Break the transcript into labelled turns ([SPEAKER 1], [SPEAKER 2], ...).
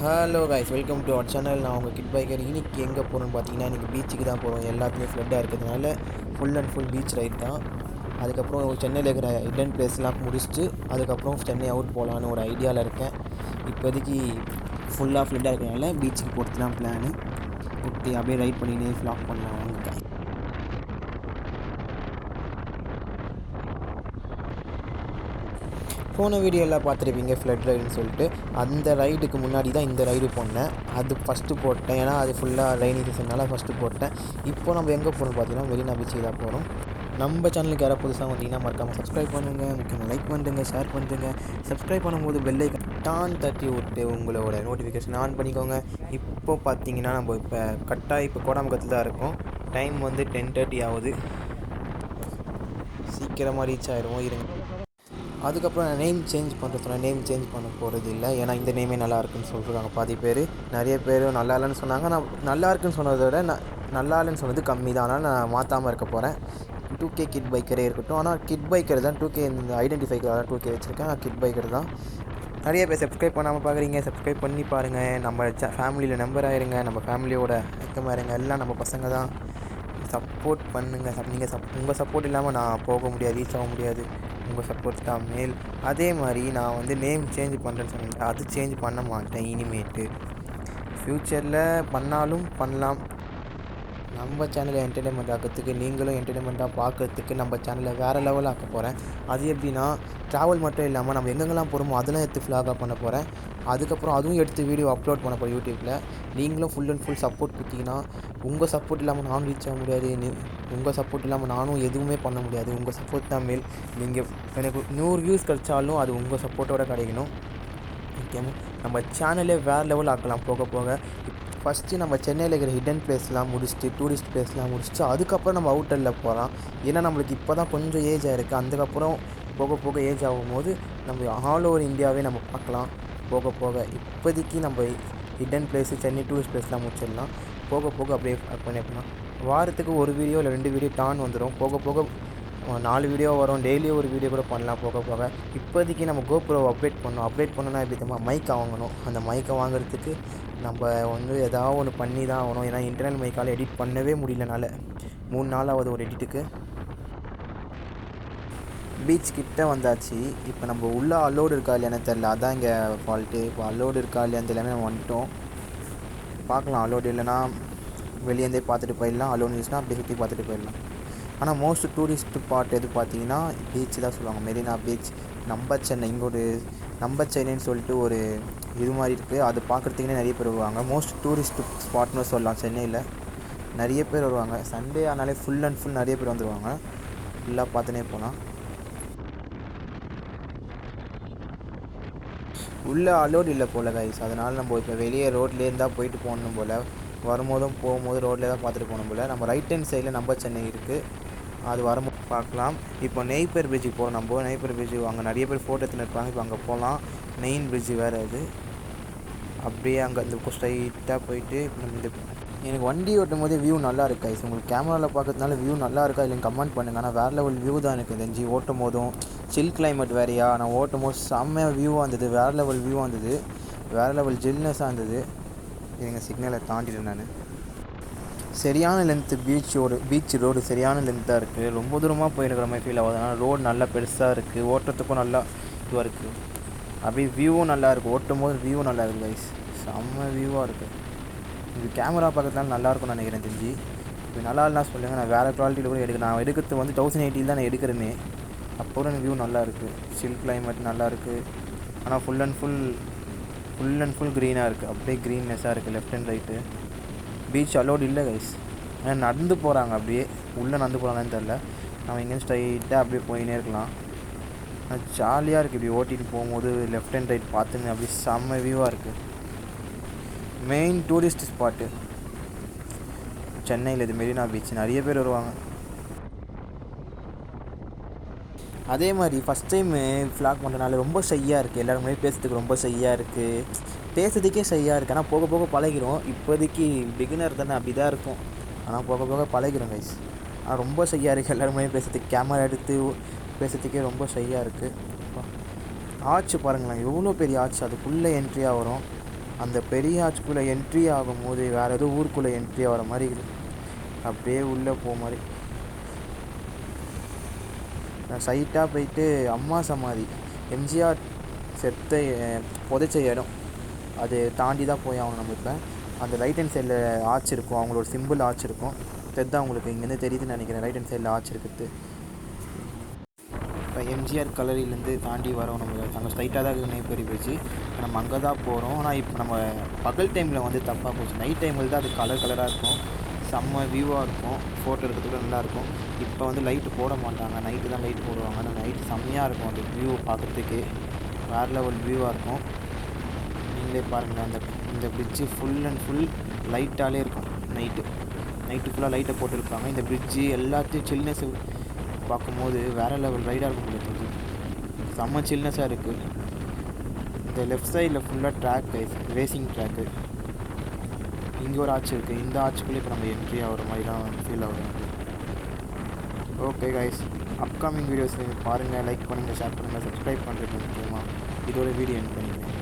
[SPEAKER 1] Hello guys, welcome to our channel. நான் உங்கள் kit biker. இன்றைக்கி எங்கே போகிறோன்னு பார்த்தீங்கன்னா, இன்றைக்கி பீச்சுக்கு தான் போகிறோம். எல்லாத்துலேயும் ஃப்ளட்டாக இருக்கிறதுனால full and full beach right தான். அதுக்கப்புறம் சென்னையில் இருக்கிற ஹிடன் பிளேஸ்லாம் முடிச்சுட்டு அதுக்கப்புறம் சென்னை அவுட் போகலான்னு ஒரு ஐடியாவில் இருக்கேன். இப்போதைக்கு ஃபுல்லாக ஃப்ளட்டாக இருக்கிறதுனால பீச்சுக்கு போகிறது தான் பிளானு. ஓகே, அப்படியே ரைட் பண்ணினே ஃப்ளாக் பண்ணலாம் வாங்க. போன வீடியோவில் பார்த்துருப்பீங்க ஃப்ளட் ரைடுன்னு சொல்லிட்டு. அந்த ரைடுக்கு முன்னாடி தான் இந்த ரைடு போனேன். அது ஃபஸ்ட்டு போட்டேன், ஏன்னா அது ஃபுல்லாக ரெய்னி சீசன்னால ஃபஸ்ட்டு போட்டேன். இப்போ நம்ம எங்கே போகிறோம்னு பார்த்தீங்கன்னா மெரினா பீச்சுக்கு தான் போகிறோம். நம்ம சேனலுக்கு யாராவது புதுசாக வந்தீங்கன்னா மறக்காமல் சப்ஸ்கிரைப் பண்ணுங்கள், முக்கியமாக லைக் பண்ணுங்க, ஷேர் பண்ணுங்க. சப்ஸ்கிரைப் பண்ணும்போது பெல் ஐக்கான் டான் தட்டி விட்டு உங்களோட நோட்டிஃபிகேஷன் ஆன் பண்ணிக்கோங்க. இப்போ பார்த்தீங்கன்னா நம்ம இப்போ கோடாம்பக்கத்தில் தான் இருக்கோம். டைம் வந்து 10:30 ஆகுது. சீக்கிரமாக ரீச் ஆகிடுவோம். இருங்க. அதுக்கப்புறம் நான் நேம் சேஞ்ச் பண்ணுறதுனா நேம் சேஞ்ச் பண்ண போகிறது இல்லை, ஏன்னா இந்த நேமே நல்லா இருக்குன்னு சொல்கிறாங்க பாதி பேர். நிறைய பேர் நல்லா இல்லைன்னு சொன்னாங்க. நான் நல்லா இருக்குன்னு சொன்னதை விட நல்லா இல்லைன்னு சொன்னது கம்மி தான். ஆனால் நான் மாற்றாமல் இருக்க போகிறேன். 2K கிட் பைக்கரே இருக்கட்டும். ஆனால் கிட் பைக்கர் தான் 2K இந்த ஐடென்டிஃபைக்காக 2K வச்சுருக்கேன். நான் கிட் பைக்கர் தான். நிறைய பேர் சப்ஸ்கிரைப் பண்ணாமல் பார்க்குறீங்க. சப்ஸ்கிரைப் பண்ணி பாருங்கள். நம்ம ஃபேமிலியில் மெம்பர் ஆயிருங்க. நம்ம ஃபேமிலியோட ஐக்கமாக இருங்க. எல்லாம் நம்ம பசங்க தான். சப்போர்ட் பண்ணுங்கள். உங்கள் சப்போர்ட் இல்லாமல் நான் போக முடியாது, ரீச் ஆக முடியாது. உங்கள் சப்போர்ட் தான் மேல். அதே மாதிரி நான் வந்து நேம் சேஞ்ச் பண்ணுறேன்னு சொன்னேன். அது சேஞ்ச் பண்ண மாட்டேன் இனிமேட்டு. ஃப்யூச்சரில் பண்ணாலும் பண்ணலாம். நம்ம சேனலை என்டர்டெயின்மெண்ட் ஆக்கிறதுக்கு, நீங்களும் என்டர்டெயின்மெண்ட்டாக பார்க்குறதுக்கு நம்ம சேனலை வேறு லெவலில் ஆக்க போகிறேன். அது எப்படின்னா, ட்ராவல் மட்டும் இல்லாமல் நம்ம எங்கெங்கெல்லாம் போகிறோமோ அதெல்லாம் எடுத்து ஃப்ளாகாக பண்ண போகிறேன். அதுக்கப்புறம் அதுவும் எடுத்து வீடியோ அப்லோட் பண்ண போகிறேன் யூடியூப்பில். நீங்களும் ஃபுல் அண்ட் ஃபுல் சப்போர்ட் கொடுத்தீங்கன்னா, உங்கள் சப்போர்ட் இல்லாமல் நானும் ரீச் ஆக முடியாது. உங்கள் சப்போர்ட் இல்லாமல் நானும் எதுவுமே பண்ண முடியாது. உங்கள் சப்போர்ட் தான் மேல். நீங்கள் எனக்கு 100 வியூஸ் கிடச்சாலும் அது உங்கள் சப்போர்ட்டோடு கிடைக்கணும். ஓகேமா? நம்ம சேனலே வேறு லெவல் ஆக்கலாம் போக போக. ஃபஸ்ட்டு நம்ம சென்னையில் இருக்கிற ஹிடன் பிளேஸ்லாம் முடிச்சுட்டு, டூரிஸ்ட் பிளேஸ்லாம் முடிச்சுட்டு அதுக்கப்புறம் நம்ம அவுட்டரில் போகலாம். ஏன்னா நம்மளுக்கு இப்போ தான் கொஞ்சம் ஏஜ் ஆகிருக்கு. அதுக்கப்புறம் போக போக ஏஜ் ஆகும்போது நம்ம ஆல் ஓவர் இந்தியாவே நம்ம பார்க்கலாம் போக போக. இப்போதைக்கு நம்ம ஹிடன் பிளேஸு, சென்னை டூரிஸ்ட் பிளேஸ்லாம் முடிச்சிடலாம். போக போக அப்படியே பண்ணிடலாம். வாரத்துக்கு ஒரு வீடியோ இல்லை 2 வீடியோ டான் வந்துடும். போக போக 4 வீடியோ வரும். டெய்லியும் ஒரு வீடியோ கூட பண்ணலாம் போக போக. இப்போதைக்கு நம்ம கோப்ரோ அப்டேட் பண்ணோன்னா எப்படி தெரியுமா, மைக்கை வாங்கணும். அந்த மைக்கை வாங்குறதுக்கு நம்ம வந்து ஏதாவது ஒன்று பண்ணி தான் ஆகணும். ஏன்னா இன்டர்னல் மைக்கால் எடிட் பண்ணவே முடியலனால 3 நாள் ஆகுது ஒரு எடிட்டுக்கு. பீச் கிட்ட வந்தாச்சு. இப்போ நம்ம உள்ளே அலோடு இருக்கா இல்லையானு தெரில, அதான் இங்கே ஃபால்ட்டு. இப்போ அலோடு இருக்கா இல்லையான்னு எல்லாமே நம்ம வந்துட்டோம். பார்க்கலாம். அலோடு இல்லைனா வெளியேந்தே பார்த்துட்டு போயிடலாம். அலோடு இருந்துச்சுன்னா அப்படியே சுற்றி பார்த்துட்டு போயிடலாம். ஆனால் மோஸ்ட் டூரிஸ்ட் ஸ்பாட் எது பார்த்தீங்கன்னா பீச் தான் சொல்லுவாங்க. மெரினா பீச். சென்னை இங்கே ஒரு சென்னைன்னு சொல்லிட்டு ஒரு இது மாதிரி இருக்குது. அது பார்க்குறதுக்குனே நிறைய பேர் வருவாங்க. மோஸ்ட் டூரிஸ்ட் ஸ்பாட்னு சொல்லலாம். சென்னையில் நிறைய பேர் வருவாங்க. சண்டே ஆனாலே ஃபுல் அண்ட் ஃபுல் நிறைய பேர் வந்துடுவாங்க. ஃபுல்லாக பார்த்துனே போகலாம். உள்ளே அலோடு இல்லை போல் கைஸ். அதனால் நம்ம இப்போ வெளியே ரோட்லேயே இருந்தால் போயிட்டு போகணும் போல். வரும்போதும் போகும்போது ரோட்லேயே தான் பார்த்துட்டு போகணும் போல். நம்ம ரைட் ஹேண்ட் சைடில் சென்னை இருக்குது. அது வரும்போது பார்க்கலாம். இப்போ நெய்ப்பர் பிரிட்ஜுக்கு போகிறோம். நம்ம நெய்ப்பர் பிரிட்ஜு அங்கே நிறைய பேர் ஃபோட்டோ எடுத்துன்னு இருப்பாங்க. இப்போ அங்கே போகலாம். மெயின் பிரிட்ஜு வேறு அது. அப்படியே அங்கே இந்த ஸ்ட்ரைட்டாக போயிட்டு இந்த எனக்கு வண்டி ஓட்டும் போதே வியூ நல்லா இருக்கு கைஸ். உங்களுக்கு கேமராவில் பார்க்கறதுனால வியூ நல்லா இருக்கா இல்லைன்னு கமெண்ட் பண்ணுங்கள். ஆனால் வேறு லெவல் வியூ தான் எனக்கு தெரிஞ்சு. ஓட்டும் போதும் சில் கிளைமேட் வேறையா, நான் ஓட்டும் போது செம்மையாக வியூவாக இருந்தது. வேறு லெவல் வியூவாக இருந்தது. வேறு லெவல் ஜில்னஸாக இருந்தது. எங்கள் சிக்னலை தாண்டிட்டேன் நான். சரியான லென்த்து பீச் ரோடு சரியான லென்த்தாக இருக்குது. ரொம்ப தூரமாக போயிருக்கிற மாதிரி ஃபீல் ஆகுது. அதனால் ரோடு நல்லா பெருசாக இருக்குது. ஓட்டுறதுக்கும் நல்லா இதுவாக இருக்குது. அப்படியே வியூவும் நல்லா இருக்குது. ஓட்டும் போது வியூவும் நல்லா இருக்குது கைஸ். செம்ம வியூவாக இருக்குது. இது கேமரா பார்க்கறதுனால நல்லாயிருக்கும்னு நினைக்கிறேன் தெரிஞ்சு. இப்போ நல்லா இல்லைனா சொல்லுங்கள். நான் வேறு குவாலிட்டியில் கூட எடுக்கிறேன். நான் எடுக்கிறது வந்து 1080 தான் நான் எடுக்கிறேனே. அப்போ எனக்கு வியூ நல்லா இருக்குது. சில் கிளைமேட் நல்லா இருக்குது. ஆனால் ஃபுல் அண்ட் ஃபுல் க்ரீனாக இருக்குது. அப்படியே க்ரீன்னஸாக இருக்குது left and right. Beach allowed இல்லை கைஸ். ஆனால் நடந்து போகிறாங்க. அப்படியே உள்ளே நடந்து போகிறாங்கன்னு தெரில. நம்ம இங்கேயும் ஸ்ட்ரைட்டாக அப்படியே போயினே இருக்கலாம். ஜாலியாக இருக்குது. இப்படி ஓட்டிகிட்டு போகும்போது லெஃப்ட் அண்ட் ரைட் பார்த்துன்னு அப்படியே செம்ம வியூவாக இருக்குது. மெயின் டூரிஸ்ட் ஸ்பாட்டு சென்னையில் இது மெரினா பீச். நிறைய பேர் வருவாங்க. அதே மாதிரி ஃபஸ்ட் டைம் ஃப்ளாக் பண்ணுறதுனால ரொம்ப ஷையாக இருக்குது. எல்லோரும் முன்னாடி பேசுறதுக்கு ரொம்ப ஷையாக இருக்குது. பேசுறதுக்கே ஷையாக இருக்குது. ஆனால் போக போக பழகிடும். இப்போதைக்கு பிகினர் தானே, அப்படி தான் இருக்கும். ஆனால் போக போக பழகிடும் கைஸ். ஆனால் ரொம்ப ஷையாக இருக்குது. எல்லோரும் முன்னாடி பேசுறதுக்கு, கேமரா எடுத்து பேசுறதுக்கே ரொம்ப ஷையாக இருக்குது. ஆச்சு பாருங்களேன், எவ்வளோ பெரிய ஆச்சு. அதுக்குள்ளே என்ட்ரியாக வரும். அந்த பெரிய ஆச்சுக்குள்ளே என்ட்ரி ஆகும்போது வேறு ஏதோ ஊருக்குள்ளே என்ட்ரி ஆகிற மாதிரி இருக்குது. அப்படியே உள்ளே போக மாதிரி. நான் சைட்டாக போயிட்டு அம்மா சமாதி எம்ஜிஆர் செத்த புதைச்ச இடம் அது தாண்டி தான் போய் ஆகணும் நம்ம. இப்போ அந்த ரைட் ஹேண்ட் சைடில் ஆர்ச் இருக்கும், அவங்களோட சிம்பிள் ஆர்ச் இருக்கும். தெரிதான் உங்களுக்கு, இங்கேருந்து தெரியுதுன்னு நினைக்கிறேன் ரைட் ஹேண்ட் சைடில் ஆர்ச் இருக்குது. இப்போ எம்ஜிஆர் கல்லறையிலேருந்து தாண்டி வரோம் நம்ம. அங்கே ஸ்ட்ரைட்டாக தான் இருக்குது நேப்பேரி பீச்சு. இப்போ நம்ம அங்கே தான் போகிறோம். ஆனால் இப்போ நம்ம பகல் டைமில் வந்து தப்பாக போச்சு. நைட் டைமில் தான் அது கலராக இருக்கும், செம்ம வியூவாக இருக்கும், ஃபோட்டோ எடுக்கிறதுக்கு நல்லாயிருக்கும். இப்போ வந்து லைட்டு போட மாட்டாங்க, நைட்டு தான் லைட் போடுவாங்க. ஆனால் நைட்டு செம்மையாக இருக்கும் அந்த வியூ பார்க்குறதுக்கு, வேறு லெவல் வியூவாக இருக்கும். நீங்களே பாருங்கள், இந்த பிரிட்ஜு ஃபுல் அண்ட் ஃபுல் லைட்டாலே இருக்கும். நைட்டு ஃபுல்லாக லைட்டை போட்டுருப்பாங்க. இந்த பிரிட்ஜு எல்லாத்தையும் சில்னஸ் பார்க்கும்போது வேறு லெவல் ரைடாக இருக்கும் போல தெரிஞ்சு, செம்ம சில்னஸாக இருக்குது. இந்த லெஃப்ட் சைடில் ஃபுல்லாக ட்ராக் ரேசிங் ட்ராக்கு. இங்கே ஒரு ஆர்ச் இருக்குது, இந்த ஆர்ச்சுக்குள்ளே இப்போ நம்ம என்ட்ரி ஆகிற மாதிரி தான் ஃபீல் ஆகும். ஓகே கைஸ், அப்கமிங் வீடியோஸ் நீங்கள் பாருங்கள், லைக் பண்ணுங்கள், ஷேர் பண்ணுங்கள், சப்ஸ்கிரைப் பண்ணுறது முக்கியமாக. இதோட வீடியோ எண்ட் பண்ணிக்கிறேன்.